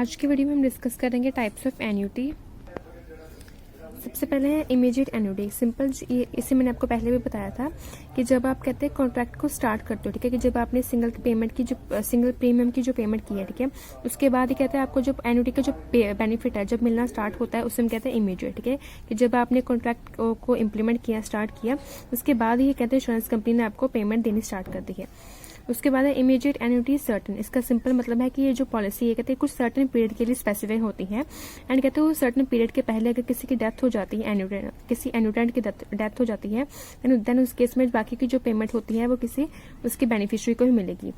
आज की वीडियो में हम डिस्कस करेंगे टाइप्स ऑफ एन्युटी। सबसे पहले है इमीडिएट एन्युटी। सिंपल, इसे मैंने आपको पहले भी बताया था कि जब आप कहते हैं कॉन्ट्रैक्ट को स्टार्ट करते हो, ठीक है, कि जब आपने सिंगल प्रीमियम की जो पेमेंट की है, ठीक है, उसके बाद ही कहते हैं आपको जो एन्युटी का जो बेनिफिट है जब मिलना स्टार्ट होता है उसे हम कहते हैं इमीडिएट, ठीक है, कि जब आपने कॉन्ट्रैक्ट को इम्प्लीमेंट किया, स्टार्ट किया, उसके बाद ही कहते हैं इंश्योरेंस कंपनी ने आपको पेमेंट देनी स्टार्ट कर दी है। उसके बाद है इमीडिएट एन्युटी सर्टन। इसका सिंपल मतलब है कि ये जो पॉलिसी है कहते हैं कुछ सर्टन पीरियड के लिए स्पेसिफाई होती है एंड कहते हैं वो सर्टन पीरियड के पहले अगर किसी की डेथ हो जाती है, किसी एन्युटेंट की डेथ हो जाती है, देन उस केस में बाकी की जो पेमेंट होती है वो किसी उसके बेनिफिशियरी को ही मिलेगी।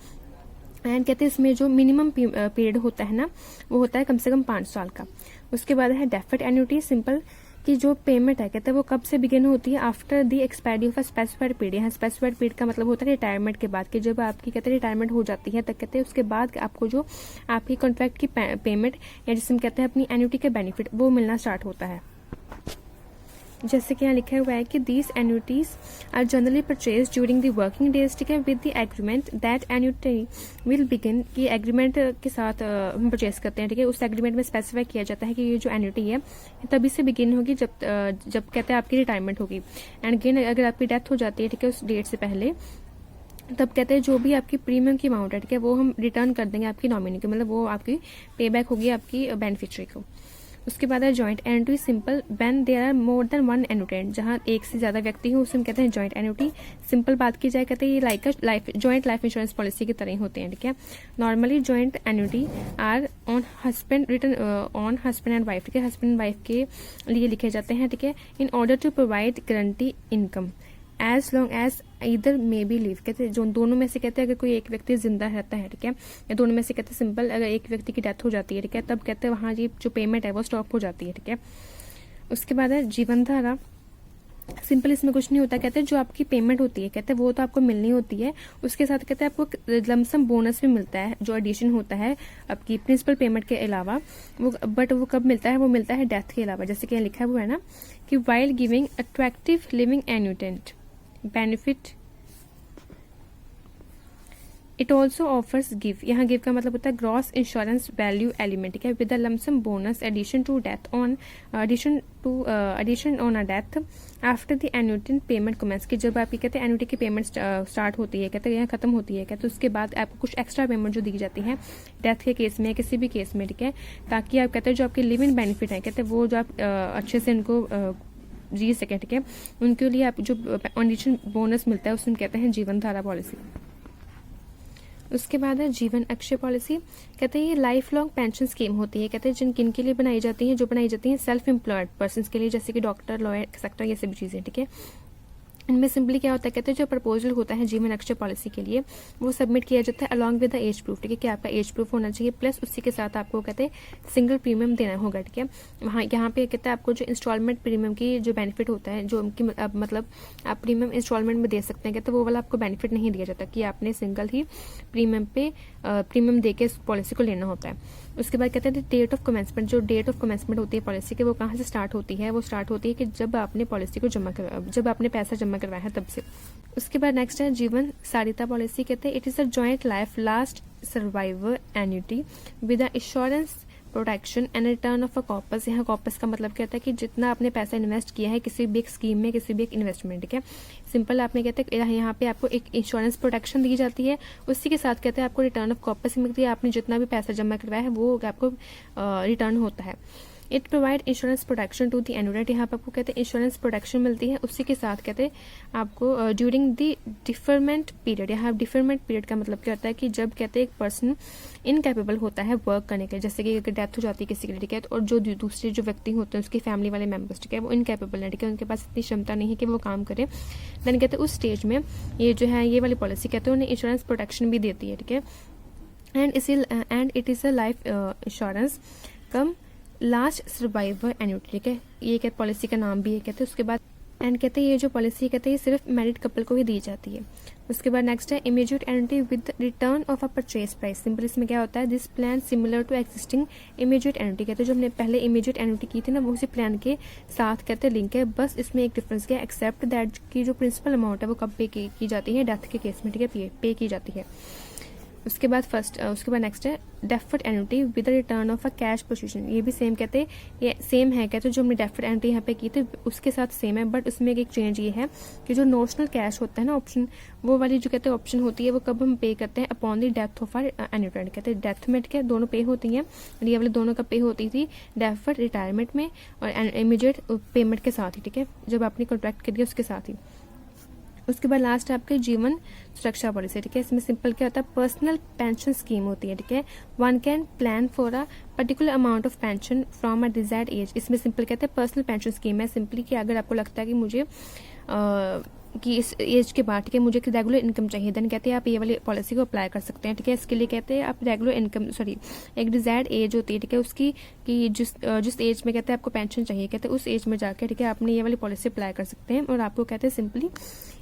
एंड कहते हैं इसमें जो मिनिमम पीरियड होता है ना वो होता है कम से कम 5 साल का। उसके बाद है डेफर्ड एन्युटी। सिंपल कि जो पेमेंट है कहते हैं वो कब से बिगिन होती है, after the expiry of a specified period. यहाँ स्पेसिफाइड पीरियड का मतलब होता है रिटायरमेंट के बाद, कि जब आपकी कहते हैं रिटायरमेंट हो जाती है तब कहते हैं उसके बाद आपको जो आपकी कॉन्ट्रैक्ट की पेमेंट या जिसे हम कहते हैं अपनी एन्युटी के बेनिफिट वो मिलना स्टार्ट होता है। जैसे कि यहाँ लिखा हुआ है कि these annuities are generally purchase during the working days, ठीक है, with the agreement that annuity will begin, कि एग्रीमेंट के साथ हम परचेज करते हैं, ठीक है, उस एग्रीमेंट में स्पेसिफाई किया जाता है कि ये जो एन्युटी है तभी से बिगिन होगी जब कहते हैं आपकी रिटायरमेंट होगी। एंड अगेन अगर आपकी डेथ हो जाती है, ठीक है, उस डेट से पहले, तब कहते हैं जो भी आपकी प्रीमियम की अमाउंट है, ठीक है, वो हम रिटर्न कर देंगे आपकी नॉमिनी को, मतलब वो आपकी पे बैक होगी आपकी बेनिफिशियरी को। उसके बाद है joint annuity. Simple when there are more than one annuitant, जहां एक से ज्यादा व्यक्ति हो उसे हम कहते हैं जॉइंट एन्युटी। सिंपल बात की जाए कहते हैं ये जॉइंट लाइफ इंश्योरेंस पॉलिसी की तरह ही होते हैं, ठीक है। Normally joint annuity are on husband and wife, ठीक है, हस्बैंड एंड वाइफ के लिए लिखे जाते हैं, ठीक है, in order to provide guarantee income as long as इधर मे बी लिव। कहते हैं जो दोनों में से कहते हैं अगर कोई एक व्यक्ति जिंदा रहता है, ठीक है, या दोनों में से कहते हैं सिंपल अगर एक व्यक्ति की डेथ हो जाती है, ठीक है, तब कहते हैं वहां ये जो पेमेंट है वो स्टॉप हो जाती है, ठीक है। उसके बाद है जीवन धारा। सिंपल इसमें कुछ नहीं होता, कहते हैं जो आपकी पेमेंट होती है कहते हैं वो तो आपको मिलनी होती है, उसके साथ कहते हैं आपको लमसम बोनस भी मिलता है जो एडिशन होता है आपकी प्रिंसिपल पेमेंट के अलावा, बट वो कब मिलता है, वो मिलता है डेथ के अलावा। जैसे कि यहाँ लिखा हुआ है ना कि while giving attractive living annuitant benefit it also offers give. यहाँ गिव का मतलब होता है ग्रॉस इंश्योरेंस वैल्यू एलिमेंट, ठीक है, with lump sum bonus addition on a death after the annuitant payment commences, की जब आपकी कहते हैं एन्युटी की पेमेंट स्टार्ट होती है, कहते हैं यहाँ खत्म होती है, कहते हैं उसके बाद आपको कुछ एक्स्ट्रा पेमेंट जो दी जाती है डेथ के केस में, किसी भी केस में, ठीक है, ताकि आप कहते हैं जो आपके लिविंग बेनिफिट है कहते हैं वो जो आप अच्छे से इनको जी सके, ठीक है, उनके लिए आप जो एडिशन बोनस मिलता है उसमें कहते हैं जीवन धारा पॉलिसी। उसके बाद है जीवन अक्षय पॉलिसी। कहते हैं ये लाइफ लॉन्ग पेंशन स्कीम होती है, कहते हैं किन के लिए बनाई जाती है, जो बनाई जाती है सेल्फ एम्प्लॉयड पर्सन के लिए, जैसे कि डॉक्टर, लॉयर, एक्सेट्रा, ये सभी चीजें, ठीक है। इनमें सिंपली क्या होता है, कहते हैं जो प्रपोजल होता है जीवन अक्षय पॉलिसी के लिए वो सबमिट किया जाता है along with the age proof, ठीक है, कि आपका एज प्रूफ होना चाहिए, प्लस उसी के साथ आपको कहते हैं सिंगल प्रीमियम देना होगा, ठीक है। वहाँ यहाँ पे कहते हैं आपको जो इंस्टॉलमेंट प्रीमियम की जो बेनिफिट होता है, जो उनकी मतलब आप प्रीमियम इंस्टॉलमेंट में दे सकते हैं, कहते हैं वो वाला आपको बेनिफिट नहीं दिया जाता, कि आपने सिंगल ही प्रीमियम दे के इस पॉलिसी को लेना होता है। उसके बाद कहते हैं डेट ऑफ कमेंसमेंट। जो डेट ऑफ कमेंसमेंट होती है पॉलिसी के वो कहाँ से स्टार्ट होती है, वो स्टार्ट होती है कि जब आपने पॉलिसी को जब आपने पैसा जमा करवाया है तब से। उसके बाद नेक्स्ट है जीवन सारिता पॉलिसी। कहते हैं it is a joint life last survivor annuity with insurance protection and return of a corpus. यहाँ कॉपस का मतलब कहता है कि जितना आपने पैसा इन्वेस्ट किया है किसी भी एक स्कीम में, किसी भी एक इन्वेस्टमेंट, ठीक है, सिंपल आपने कहते हैं यहाँ पे आपको एक इंश्योरेंस प्रोटेक्शन दी जाती है, उसी के साथ कहते हैं आपको रिटर्न ऑफ कॉपस मिलती है, आपने जितना भी पैसा जमा करवाया है वो आपको रिटर्न होता है। It provide insurance protection to the annuitant. यहाँ पर आपको कहते हैं इंश्योरेंस प्रोटेक्शन मिलती है, उसी के साथ कहते हैं आपको ड्यूरिंग दी डिफरमेंट पीरियड। यहाँ डिफरमेंट पीरियड का मतलब क्या होता है कि जब कहते हैं एक पर्सन इनकैपेबल होता है वर्क करने के, जैसे कि अगर डेथ हो जाती है किसी की, ठीक है, और जो दूसरे जो व्यक्ति होते हैं उसकी फैमिली वाले मेंबर्स, ठीक है, वो इनकैपेबल है, ठीक है, उनके पास इतनी क्षमता नहीं है कि वो काम करे, देन कहते हैं उस स्टेज में ये जो है ये वाली पॉलिसी कहते हैं उन्हें इंश्योरेंस प्रोटेक्शन भी देती है, ठीक है। And it is a life insurance come last survivor annuity, ठीक है, ये क्या पॉलिसी का नाम भी है, कहते हैं। उसके बाद एंड कहते हैं ये जो पॉलिसी कहते हैं ये सिर्फ मैरिड कपल को ही दी जाती है। उसके बाद नेक्स्ट है immediate annuity with return of a purchase price. Simple इसमें क्या होता है, this plan similar to existing immediate annuity. कहते हैं जो हमने पहले इमीडिएट एन्युटी की थी ना वो उसी प्लान के साथ कहते हैं लिंक है, बस इसमें एक डिफरेंस क्या है, एक्सेप्ट दैट की जो प्रिंसिपल अमाउंट है वो कब पे की जाती है, डेथ के केस में, ठीक है, पे की जाती है। उसके बाद नेक्स्ट है deferred annuity with return of a cash position. ये भी सेम कहते हैं, ये सेम है कहते हैं जो हमने डेफर्ड एन्युटी यहाँ पे की थी उसके साथ सेम है, बट उसमें एक चेंज ये है कि जो नोशनल कैश होता है ना ऑप्शन, वो वाली जो कहते हैं ऑप्शन होती है वो कब हम पे करते हैं upon the death of our annuitant. कहते हैं डेथ में क्या दोनों पे होती हैं, ये वाली दोनों का पे होती थी डेफर्ड रिटायरमेंट में और इमीडिएट पेमेंट के साथ ही, ठीक है, जब आपने कॉन्ट्रैक्ट कर दिया उसके साथ ही। उसके बाद लास्ट है आपके जीवन सुरक्षा पॉलिसी, ठीक है। इसमें सिंपल क्या होता है, पर्सनल पेंशन स्कीम होती है, ठीक है। One can plan for a particular amount of pension from a desired age. इसमें सिंपल कहते हैं पर्सनल पेंशन स्कीम है सिंपली कि अगर आपको लगता है कि मुझे कि इस एज के बाद, ठीक है, मुझे रेगुलर इनकम चाहिए, देन कहते हैं आप ये वाली पॉलिसी को अप्लाई कर सकते हैं, ठीक है। इसके लिए कहते हैं आप रेगुलर इनकम एक डिजायर्ड एज होती है, ठीक है, उसकी कि जिस एज में कहते हैं आपको पेंशन चाहिए, कहते हैं उस एज में जाकर, ठीक है, आपने ये वाली पॉलिसी अप्लाई कर सकते हैं और आपको कहते हैं सिंपली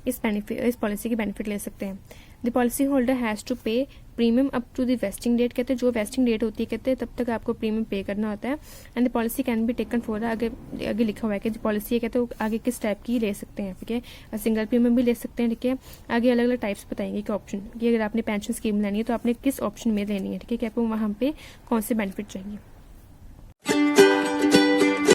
इस पॉलिसी की बेनिफिट ले सकते हैं। The policy holder has to pay premium up to the vesting date. कहते हैं जो वेस्टिंग डेट होती है कहते हैं तब तक आपको प्रीमियम पे करना होता है। And the policy can be taken for आगे लिखा हुआ है कि पॉलिसी है कहते हैं आगे किस टाइप की ले सकते हैं, ठीक है, सिंगल प्रीमियम भी ले सकते हैं, ठीक है। आगे अलग अलग टाइप्स बताएंगे कि ऑप्शन कि अगर आपने पेंशन स्कीम लेनी है तो आपने किस ऑप्शन में लेनी है, ठीक है, कि आपको वहाँ पे कौन से बेनिफिट चाहिए।